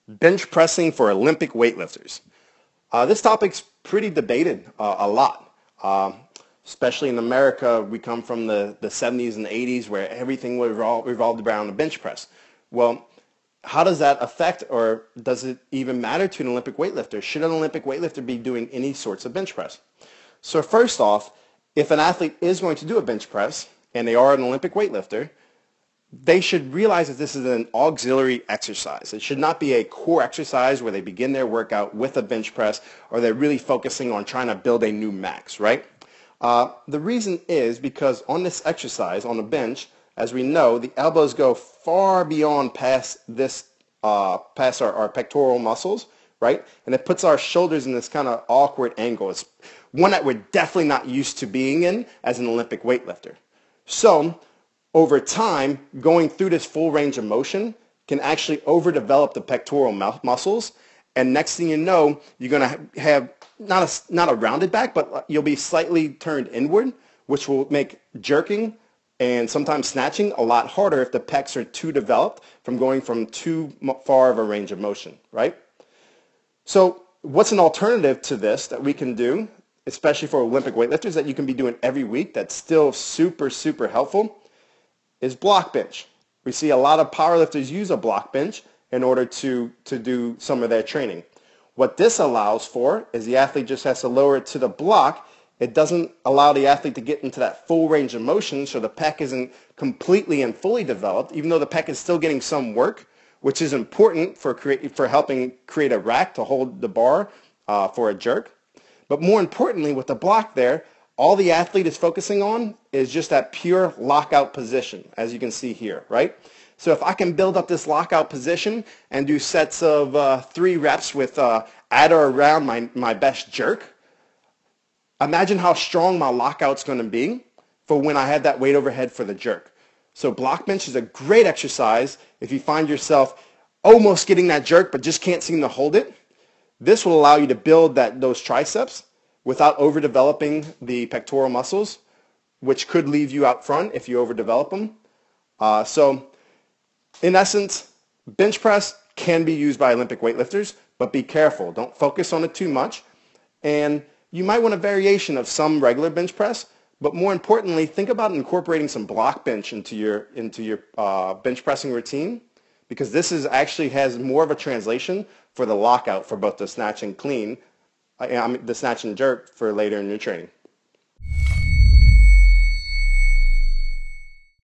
Bench pressing for Olympic weightlifters. This topic's pretty debated a lot, especially in America. We come from the 70s and 80s where everything revolved around the bench press. Well, how does that affect, or does it even matter to an Olympic weightlifter? Should an Olympic weightlifter be doing any sorts of bench press? So first off, if an athlete is going to do a bench press and they are an Olympic weightlifter, they should realize that this is an auxiliary exercise. It should not be a core exercise where they begin their workout with a bench press or they're really focusing on trying to build a new max, right? The reason is because on this exercise, on the bench, as we know, the elbows go far beyond past our pectoral muscles, right? And it puts our shoulders in this kind of awkward angle. It's one that we're definitely not used to being in as an Olympic weightlifter. So over time, going through this full range of motion can actually overdevelop the pectoral muscles, and next thing you know, you're going to have not a rounded back, but you'll be slightly turned inward, which will make jerking and sometimes snatching a lot harder if the pecs are too developed from going from too far of a range of motion, right? So what's an alternative to this that we can do, especially for Olympic weightlifters, that you can be doing every week that's still super, super helpful, is block bench. We see a lot of powerlifters use a block bench in order to do some of their training. What this allows for is the athlete just has to lower it to the block. It doesn't allow the athlete to get into that full range of motion, so the pec isn't completely and fully developed, even though the pec is still getting some work, which is important for helping create a rack to hold the bar for a jerk. But more importantly, with the block there, all the athlete is focusing on is just that pure lockout position, as you can see here, right? So if I can build up this lockout position and do sets of 3 reps with at or around my best jerk, imagine how strong my lockout's going to be for when I have that weight overhead for the jerk. So block bench is a great exercise if you find yourself almost getting that jerk but just can't seem to hold it. This will allow you to build those triceps without overdeveloping the pectoral muscles, which could leave you out front if you overdevelop them. So in essence, bench press can be used by Olympic weightlifters, but be careful. Don't focus on it too much. And you might want a variation of some regular bench press, but more importantly, think about incorporating some block bench into your bench pressing routine, because this actually has more of a translation for the lockout for both the snatch and clean, the snatch and jerk for later in your training.